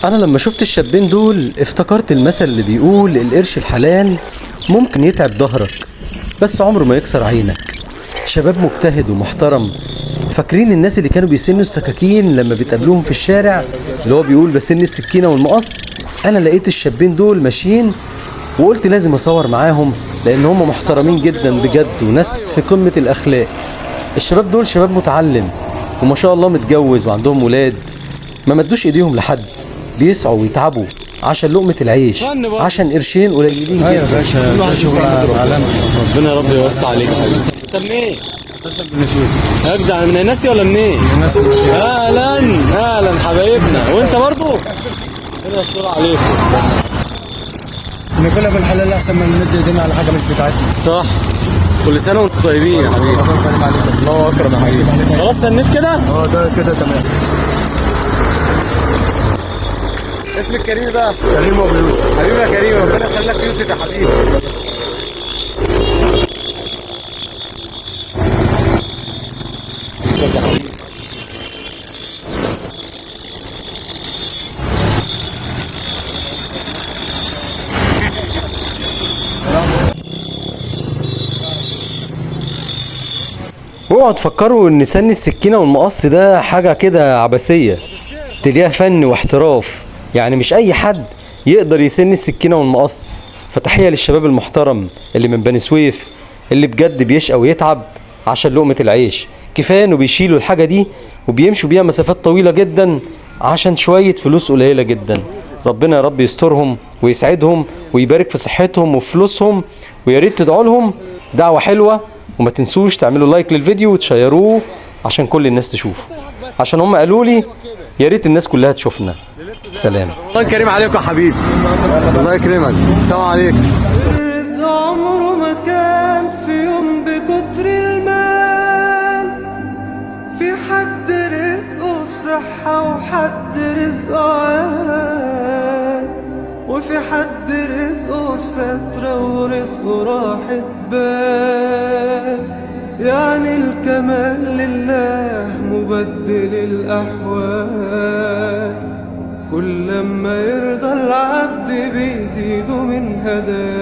انا لما شفت الشابين دول افتكرت المثل اللي بيقول القرش الحلال ممكن يتعب ظهرك بس عمره ما يكسر عينك. شباب مجتهد ومحترم. فاكرين الناس اللي كانوا بيسنوا السكاكين لما بتقابلوهم في الشارع، اللي هو بيقول بسن السكينة والمقص؟ انا لقيت الشابين دول ماشيين وقلت لازم اصور معاهم، لان هم محترمين جدا بجد وناس في قمة الاخلاق. الشباب دول شباب متعلم وما شاء الله متجوز وعندهم ولاد، ما مدوش ايديهم لحد، بيسعوا ويتعبوا عشان لقمة العيش، عشان قرشين قليلين جدا. يا باشا ده شغل عالمي. ربنا يا رب يوسع عليك يا حبيبي. انت منين؟ اساسا بنسويف. اجدع من الناس ولا منين؟ الناس اهلا اهلا حبايبنا، وانت برضو؟ ربنا يستر عليكم. ناكلها بالحلال احسن من نمد ايدينا على حاجه مش بتاعتنا. صح. كل سنه وانتم طيبين يا حبيبي. الله اكرم يا حبيبي. خلاص سنيت كده؟ ده كده تمام. اسمك كريم بقى؟ كريم ابو يوسف. حبيبي يا كريم، ربنا يخليك يوسف يا حبيبي. اوعوا تفكروا ان سن السكينة والمقص ده حاجة كده عبثية، تلاقيها فن واحتراف، يعني مش اي حد يقدر يسن السكينة والمقص. فتحية للشباب المحترم اللي من بني سويف، اللي بجد بيشقى ويتعب عشان لقمة العيش. كفاية انه بيشيلوا الحاجة دي وبيمشوا بيها مسافات طويلة جدا عشان شوية فلوس قليلة جدا. ربنا يا رب يسترهم ويسعدهم ويبارك في صحتهم وفي فلوسهم، ويا ريت تدعوا لهم دعوة حلوة، وما تنسوش تعملوا لايك للفيديو وتشيروه عشان كل الناس تشوفه، عشان هم قالوا لي يا ريت الناس كلها تشوفنا. سلام. الله كريم عليكم يا حبيبي. الله يكرمك. السلام عليكم. الرزق عمره ما كان في يوم بكتر المال، في حد رزقه في صحة وحد رزقه عال، وفي حد رزقه في سترة ورزقه راحة بال. يعني الكمال لله مبدل الأحوال، كل ما يرضى العبد بيزيد من هداه.